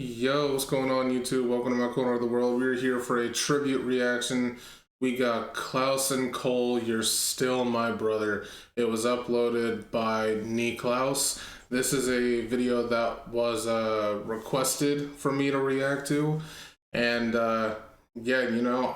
Yo, what's going on YouTube? Welcome to my corner of the world. We're here for a tribute reaction. We got Klaus and Cole, You're Still My Brother. It was uploaded by Klaus. This is a video that was requested for me to react to. And yeah, you know,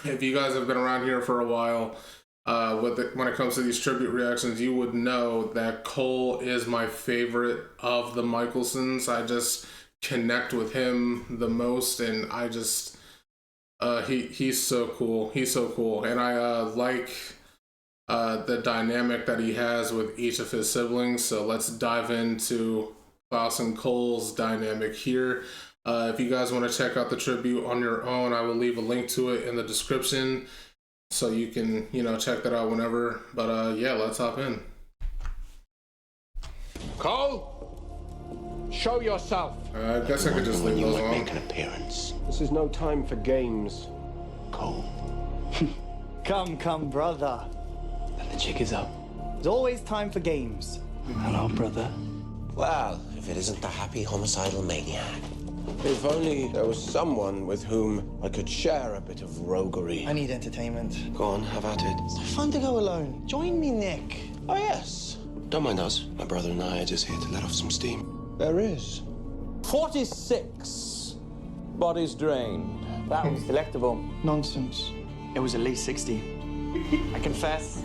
if you guys have been around here for a while, when it comes to these tribute reactions, you would know that Cole is my favorite of the Michelsons. I just connect with him the most, and I just he's so cool. He's so cool, and I like the dynamic that he has with each of his siblings. So let's dive into Klaus and Cole's dynamic here. If you guys want to check out the tribute on your own, I will leave a link to it in the description so you can, you know, check that out whenever. But yeah, let's hop in. Cole, show yourself. I guess I could just leave those on. Make an appearance. This is no time for games. Cole. Come, brother. And the jig is up. There's always time for games. Hello, brother. Well, if it isn't the happy homicidal maniac. If only there was someone with whom I could share a bit of roguery. I need entertainment. Go on, have at it. It's no fun to go alone. Join me, Nick. Oh, yes. Don't mind us. My brother and I are just here to let off some steam. There is. 46 bodies drained. That was delectable. Nonsense. It was at least 60. I confess,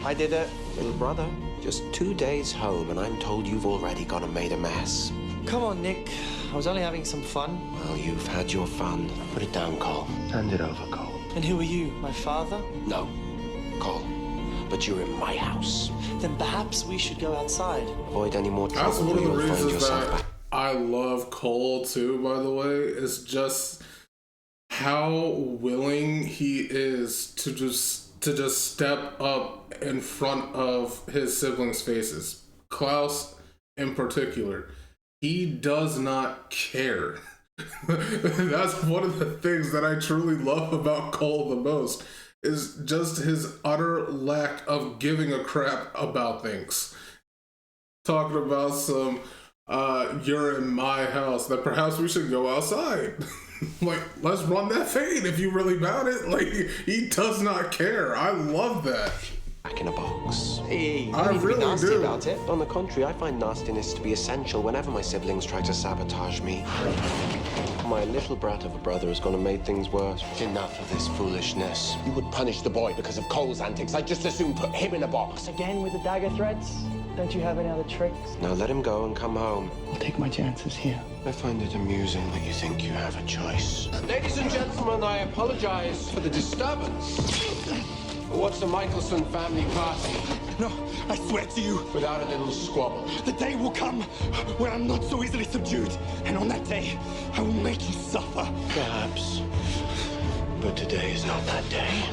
I did it. Little brother, just 2 days home and I'm told you've already gone and made a mess. Come on, Nick. I was only having some fun. Well, you've had your fun. Put it down, Cole. Hand it over, Cole. And who are you, my father? No, Cole. But you're in my house. Then perhaps we should go outside. Avoid any more trouble. That's one of the or you'll find reasons yourself that back. I love Cole too, by the way, is just how willing he is to just step up in front of his siblings' faces. Klaus in particular. He does not care. That's one of the things that I truly love about Cole the most, is just his utter lack of giving a crap about things. Talking about some, you're in my house, that perhaps we should go outside. Like, let's run that fade if you really about it. Like, he does not care. I love that. Back in a box. Hey, I really nasty do. about it. On the contrary, I find nastiness to be essential whenever my siblings try to sabotage me. My little brat of a brother is going to make things worse. Enough of this foolishness. You would punish the boy because of Cole's antics. I'd just as soon put him in a box. Again with the dagger threats? Don't you have any other tricks? Now let him go and come home. I'll take my chances here. I find it amusing that you think you have a choice. Ladies and gentlemen, I apologize for the disturbance. What's the Michelson family party? No, I swear to you, Without a little squabble. the day will come when I'm not so easily subdued. And on that day, I will make you suffer. Perhaps. But today is not that day.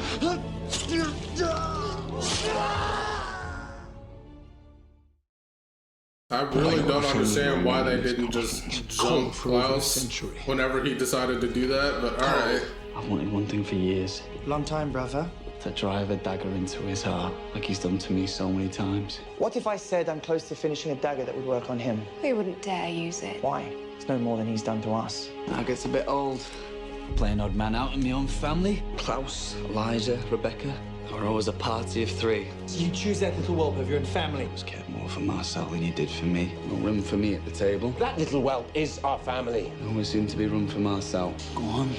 I really don't understand why they didn't just jump Klaus whenever he decided to do that, but alright. I've wanted one thing for years. Long time, brother. To drive a dagger into his heart, like he's done to me so many times. What if I said I'm close to finishing a dagger that would work on him? We wouldn't dare use it. Why? It's no more than he's done to us. Now it gets a bit old. Playing odd man out in my own family. Klaus, Elijah, Rebecca. We're always a party of three. So you choose that little whelp of your own family? Just cared more for Marcel than you did for me. No room for me at the table. That little whelp is our family. Always seemed to be room for Marcel. Go on,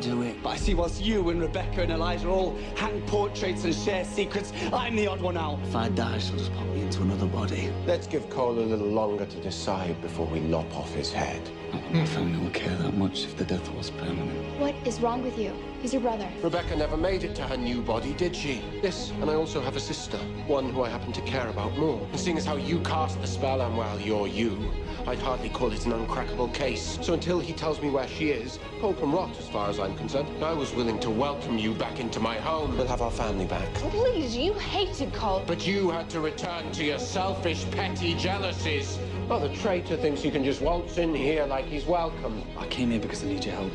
do it. But I see whilst you and Rebecca and Elijah all hang portraits and share secrets, I'm the odd one out. If I die, she'll just pop me into another body. Let's give Cole a little longer to decide before we lop off his head. Not that my family will care that much if the death was permanent. What is wrong with you? He's your brother. Rebecca never made it to her new body, did she? Yes, and I also have a sister, one who I happen to care about more. And seeing as how you cast the spell and, well, you're you, I'd hardly call it an uncrackable case. So until he tells me where she is, Cole can rot as far as I'm concerned. I was willing to welcome you back into my home. We'll have our family back. Please, you hated Cole. But you had to return to your selfish, petty jealousies. Oh, the traitor thinks you can just waltz in here like he's welcome. I came here because I need your help.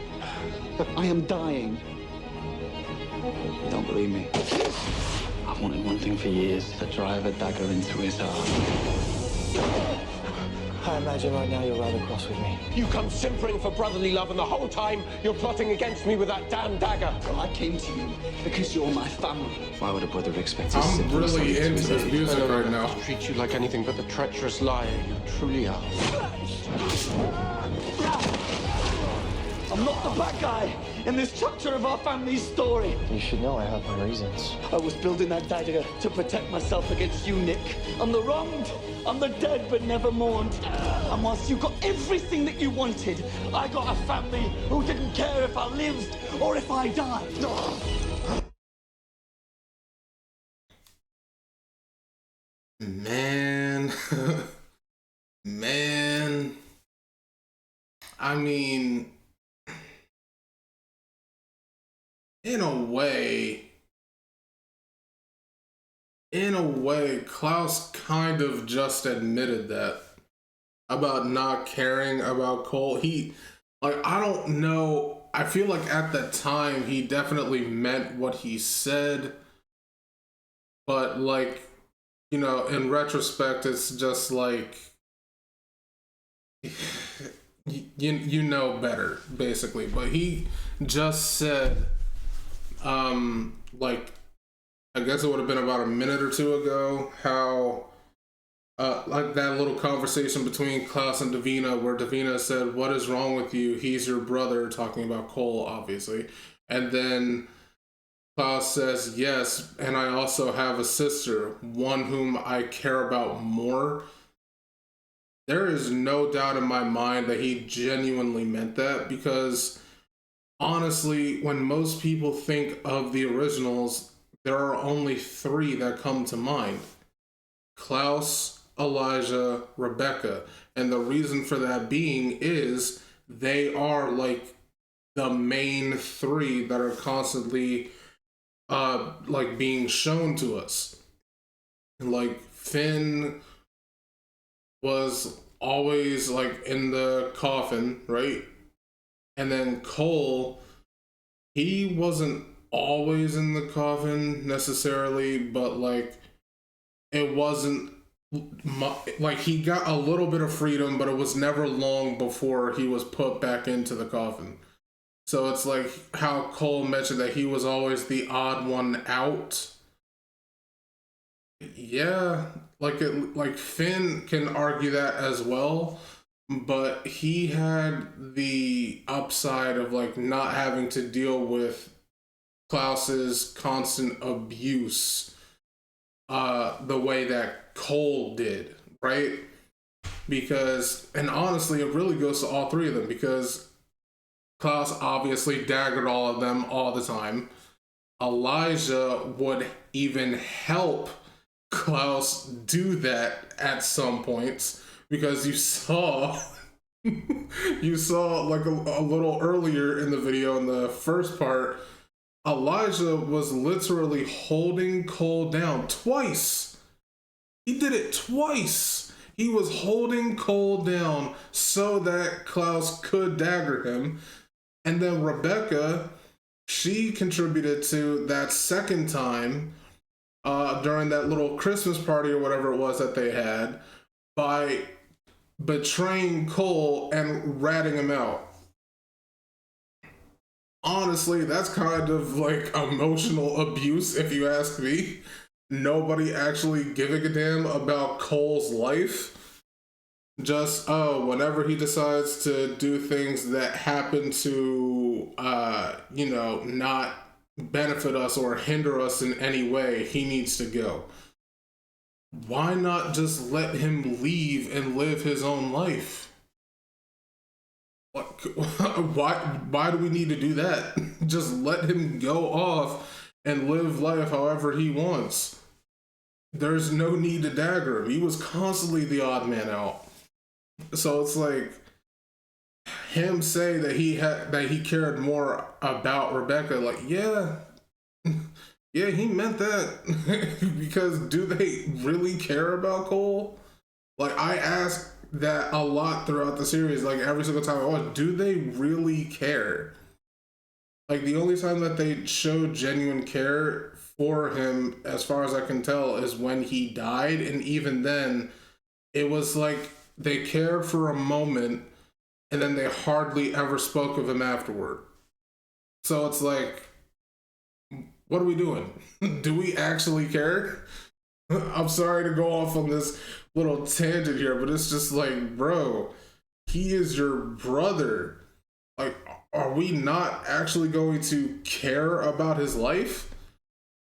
I am dying. You don't believe me? I've wanted one thing for years, to drive a dagger into his heart. I imagine right now you're rather cross with me. You come simpering for brotherly love, and the whole time you're plotting against me with that damn dagger. I came to you because you're my family. Why would a brother expect his I'm siblings really to into this music right now. To treat you like anything but the treacherous liar you truly are. I'm not the bad guy in this chapter of our family's story. You should know I have my reasons. I was building that dagger to protect myself against you, Nick. I'm the wronged. I'm the dead but never mourned. And whilst you got everything that you wanted, I got a family who didn't care if I lived or if I died. Man. Man. I mean, in a way, Klaus kind of just admitted that about not caring about Cole. I don't know. I feel like at the time he definitely meant what he said, but like, you know, in retrospect, it's just like, you know better, basically. But he just said, like, I guess it would have been about a minute or two ago, how like that little conversation between Klaus and Davina, where Davina said, "What is wrong with you? He's your brother," talking about Cole, obviously. And then Klaus says, "Yes, and I also have a sister, one whom I care about more." There is no doubt in my mind that he genuinely meant that, because honestly, when most people think of the originals, there are only three that come to mind: Klaus, Elijah, Rebecca. And the reason for that being is they are like the main three that are constantly like being shown to us. Like Finn was always like in the coffin, right? And then Cole, he wasn't always in the coffin necessarily, but like it wasn't like he got a little bit of freedom, but it was never long before he was put back into the coffin. So it's like how Cole mentioned that he was always the odd one out. Yeah, like Finn can argue that as well, but he had the upside of like not having to deal with Klaus's constant abuse the way that Cole did, right? Because, and honestly, it really goes to all three of them, because Klaus obviously daggered all of them all the time. Elijah would even help Klaus do that at some points, because you saw like a little earlier in the video, in the first part, Elijah was literally holding Cole down twice. He did it twice. He was holding Cole down so that Klaus could dagger him. And then Rebecca, she contributed to that second time during that little Christmas party or whatever it was that they had, by betraying Cole and ratting him out. Honestly, that's kind of like emotional abuse, if you ask me. Nobody actually giving a damn about Cole's life. Just, whenever he decides to do things that happen to, you know, not benefit us or hinder us in any way, he needs to go. Why not just let him leave and live his own life? Why do we need to do that? Just let him go off and live life however he wants. There's no need to dagger him. He was constantly the odd man out. So it's like him say that he cared more about Rebecca. Like, yeah, he meant that. Because do they really care about Cole? Like, I ask that a lot throughout the series, like every single time I watch, do they really care? Like, the only time that they showed genuine care for him, as far as I can tell, is when he died, and even then it was like they cared for a moment, and then they hardly ever spoke of him afterward. So it's like, what are we doing? Do we actually care? I'm sorry to go off on this little tangent here, but it's just like, bro, he is your brother. Like, are we not actually going to care about his life?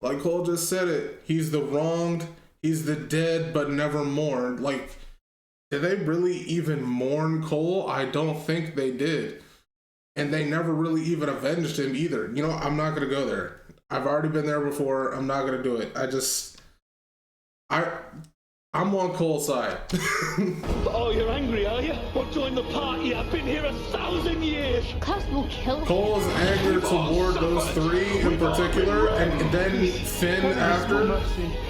Like Cole just said it, he's the wronged, he's the dead but never mourned. Like, did they really even mourn Cole? I don't think they did. And they never really even avenged him either. You know, I'm not going to go there. I've already been there before. I'm not going to do it. I'm on Cole's side. Oh, you're angry, are you? Well, join the party. I've been here 1,000 years. Klaus will kill him. Cole's anger toward those three in particular, and then Finn after,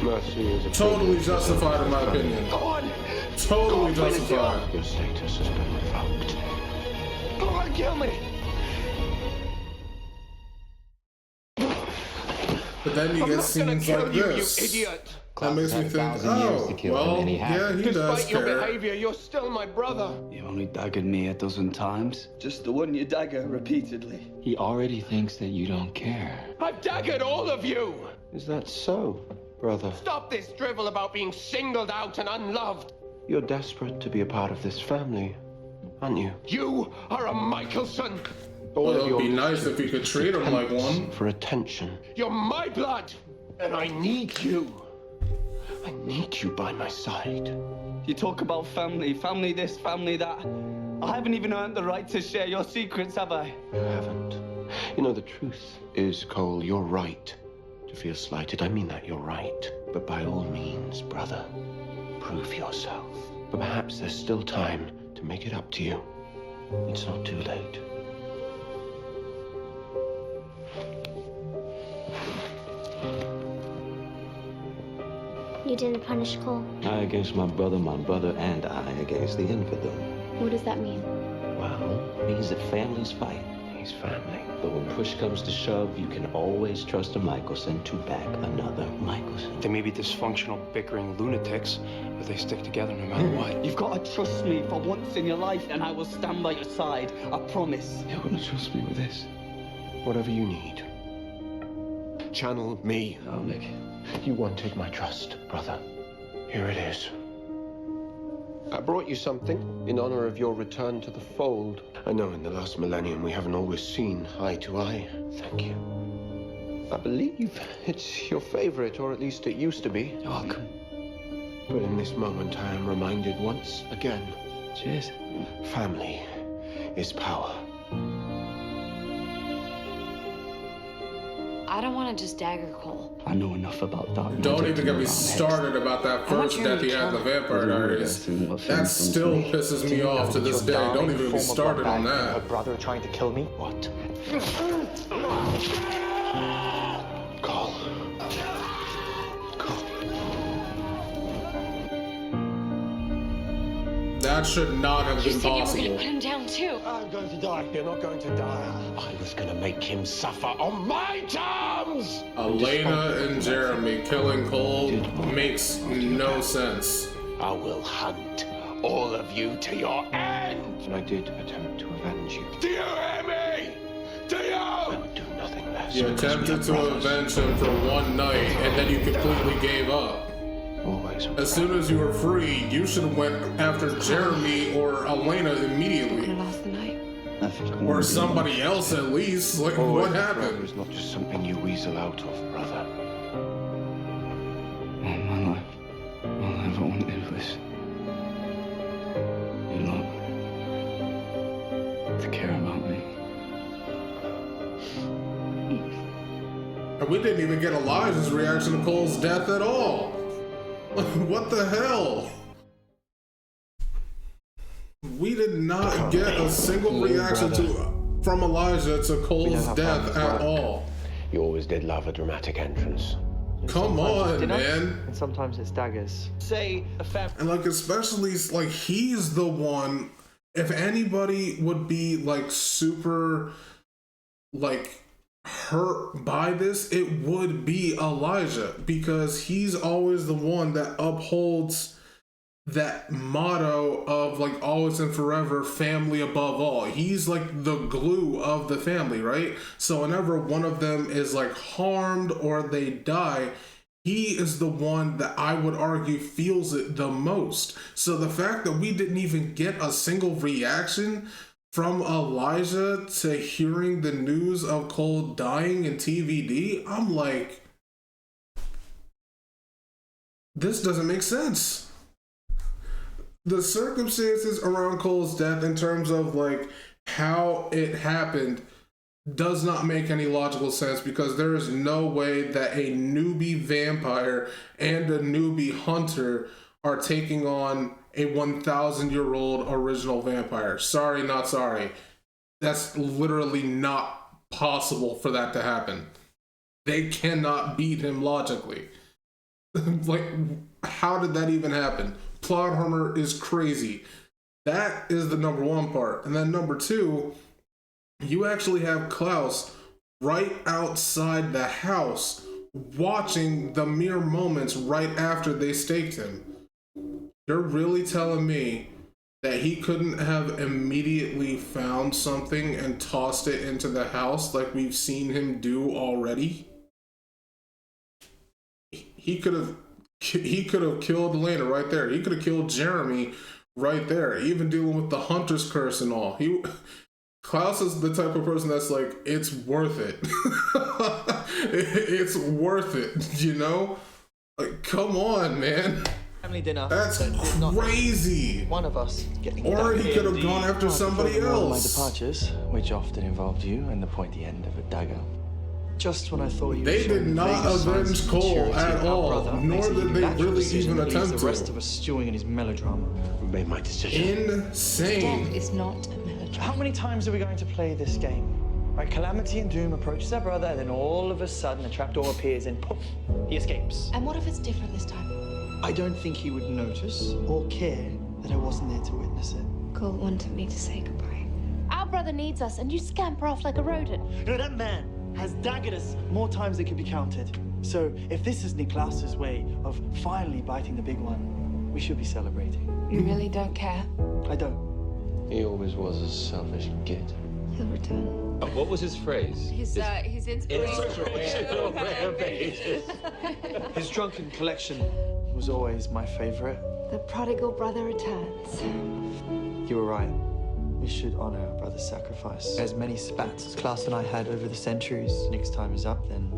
Mercy is a totally justified in my opinion. Go on. Totally justified. Your status has been revoked. Go on, kill me. But then you get scenes like this. You idiot. That makes me think, oh, well, yeah, he does Despite your care. behavior, you're still my brother. You only daggered me a dozen times. Just the one you dagger repeatedly. He already thinks that you don't care. I've daggered all of you. Is that so, brother? Stop this drivel about being singled out and unloved. You're desperate to be a part of this family, aren't you? You are a Michelson. All Well, of it your would be nice if you could treat him like attempts one. for attention. You're my blood, and I need you. I need you by my side. You talk about family, family this, family that. I haven't even earned the right to share your secrets, have I? You haven't. You know, the truth is, Cole, you're right to feel slighted. I mean that, you're right. But by all means, brother, prove yourself. But perhaps there's still time to make it up to you. It's not too late. You didn't punish Cole. I against my brother, and I against the infidel. What does that mean? Well, it means that families fight. He's family. But when push comes to shove, you can always trust a Michelson to back another Michelson. They may be dysfunctional, bickering lunatics, but they stick together no matter what. You've got to trust me for once in your life, and I will stand by your side. I promise. You're gonna trust me with this? Whatever you need. Channel me. Oh, Nick. You wanted my trust, brother. Here it is. I brought you something in honor of your return to the fold. I know in the last millennium we haven't always seen eye to eye. Thank you. I believe it's your favorite, or at least it used to be. You're welcome. But in this moment I am reminded once again. Cheers. Family is power. I don't want to just dagger Cole. I know enough about that. Don't even get me started about that first death he had in the Vampire Diaries. That still pisses me off to this day. Don't even get me started on Her that. brother trying to kill me? What? Cole. Cole. That should not have been You said you were possible. gonna put him down too. I'm going to die. You're not going to die. I was gonna make him suffer on my terms. Elena and Jeremy killing Cole makes no sense. I will hunt all of you to your end. And I did attempt to avenge you. Do you hear me? Do I you? would do nothing less. You attempted to avenge him for one night, and then you completely gave up. Always. As soon as you were free, you should have went after Jeremy or Elena immediately. Lost the night. Or somebody else at least. Like, what Brother happened? is not just something you weasel out of, brother. All my life, all I ever wanted was you lot to care about me. And we didn't even get Elijah's reaction to Cole's death at all. What the hell? We did not get a single reaction from Elijah to Cole's death at all. You always did love a dramatic entrance. Come on, dinner, man. And sometimes it's daggers. Say a family. And like, especially like, he's the one, if anybody would be like super like hurt by this, it would be Elijah, because he's always the one that upholds that motto of like always and forever, family above all. He's like the glue of the family, right? So whenever one of them is like harmed or they die, he is the one that I would argue feels it the most. So the fact that we didn't even get a single reaction from Elijah to hearing the news of Cole dying in TVD, I'm like, this doesn't make sense. The circumstances around Cole's death in terms of like how it happened does not make any logical sense, because there is no way that a newbie vampire and a newbie hunter are taking on a 1,000-year-old original vampire. Sorry, not sorry. That's literally not possible for that to happen. They cannot beat him logically. Like, how did that even happen? Plot armor is crazy. That is the number one part. And then number two, you actually have Klaus right outside the house watching the mere moments right after they staked him. You're really telling me that he couldn't have immediately found something and tossed it into the house like we've seen him do already? He could have killed Elena right there. He could have killed Jeremy right there, even dealing with the hunter's curse and all. Klaus is the type of person that's like, it's worth it. It's worth it, you know? Like, come on, man. Family dinner. That's crazy. One of us getting. Or he could have gone after somebody else. My departures, which often involved you, and the pointy end of a dagger. Just when I thought you. They did not avenge Cole at all, nor did they really even attempt to. The rest of us stewing in his melodrama. I made my decision. Insane. Death is not a melodrama. How many times are we going to play this game? Right, Calamity and Doom approaches their brother, and then all of a sudden a trapdoor appears and poof, he escapes. And what if it's different this time? I don't think he would notice or care that I wasn't there to witness it. Cole wanted me to say goodbye. Our brother needs us, and you scamper off like a rodent. You know, that man has daggered us more times than can be counted. So if this is Niklaus's way of finally biting the big one, we should be celebrating. You really don't care? I don't. He always was a selfish kid. He'll return. What was his phrase? His inspiration. His drunken collection was always my favorite. The prodigal brother returns. You were right. We should honor our brother's sacrifice. As many spats as Klaus and I had over the centuries. Nick's time is up, then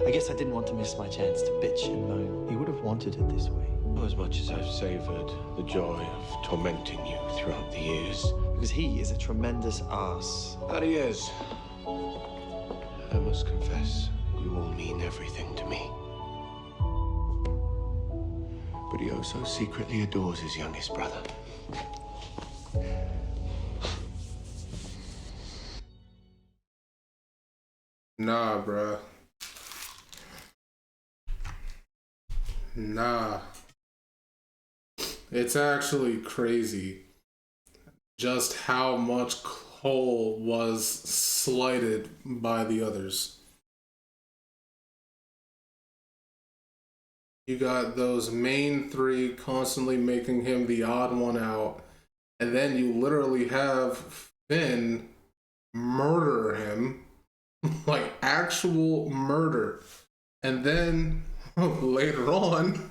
I guess I didn't want to miss my chance to bitch and moan. He would have wanted it this way. As much as I've savored the joy of tormenting you throughout the years. Because he is a tremendous ass. That he is. I must confess, you all mean everything to me. But he also secretly adores his youngest brother. Nah, bruh. Nah. It's actually crazy just how much Cole was slighted by the others. You got those main three constantly making him the odd one out, and then you literally have Finn murder him, like actual murder. And then later on,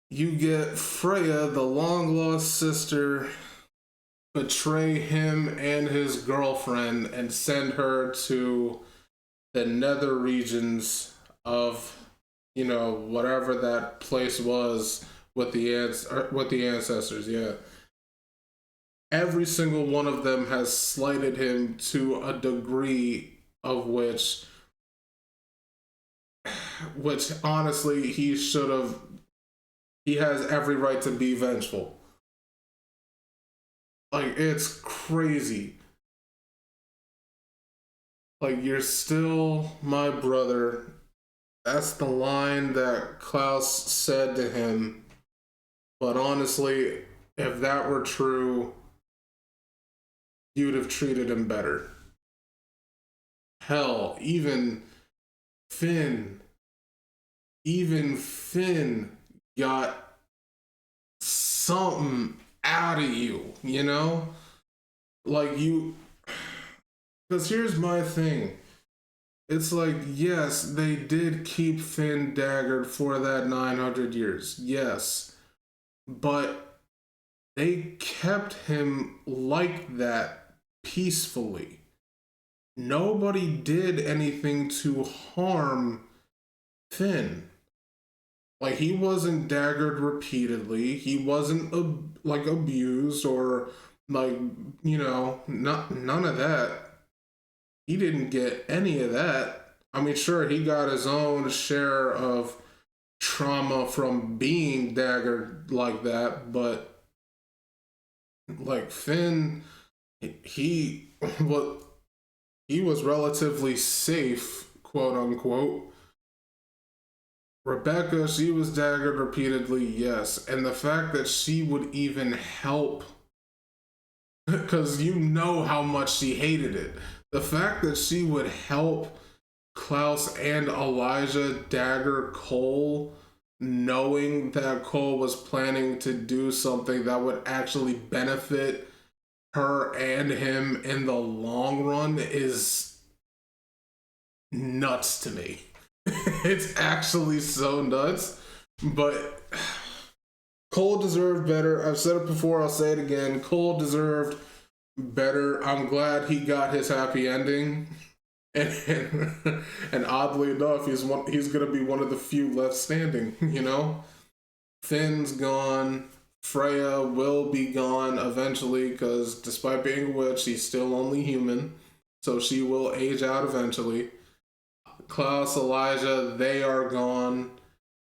you get Freya, the long-lost sister, betray him and his girlfriend and send her to the nether regions of, you know, whatever that place was with the ancestors. Yeah. Every single one of them has slighted him to a degree of which honestly he has every right to be vengeful. Like, it's crazy. Like, you're still my brother. That's the line that Klaus said to him. But honestly, if that were true, you'd have treated him better. Hell, even Finn got something out of you, you know? Like you, because here's my thing. It's like, yes, they did keep Finn daggered for that 900 years. Yes. But they kept him like that peacefully. Nobody did anything to harm Finn. Like, he wasn't daggered repeatedly. He wasn't like abused or like, you know, none of that. He didn't get any of that. I mean, sure, he got his own share of trauma from being daggered like that, but like Finn, he was relatively safe, quote unquote. Rebecca, she was daggered repeatedly, yes. And the fact that she would even help, because you know how much she hated it. The fact that she would help Klaus and Elijah dagger Cole, knowing that Cole was planning to do something that would actually benefit her and him in the long run, is nuts to me. It's actually so nuts. But Cole deserved better. I've said it before, I'll say it again. Cole deserved better. I'm glad he got his happy ending. And oddly enough, he's gonna be one of the few left standing, you know? Finn's gone. Freya will be gone eventually, because despite being a witch, she's still only human. So she will age out eventually. Klaus, Elijah, they are gone.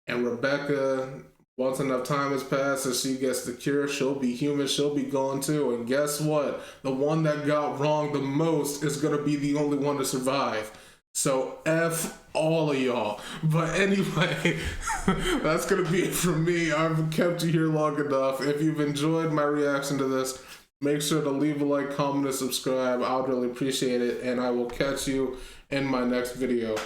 And Rebecca, once enough time has passed and she gets the cure, she'll be human, she'll be gone too. And guess what? The one that got wrong the most is going to be the only one to survive. So F all of y'all. But anyway, that's going to be it from me. I've kept you here long enough. If you've enjoyed my reaction to this, make sure to leave a like, comment, and subscribe. I would really appreciate it. And I will catch you in my next video.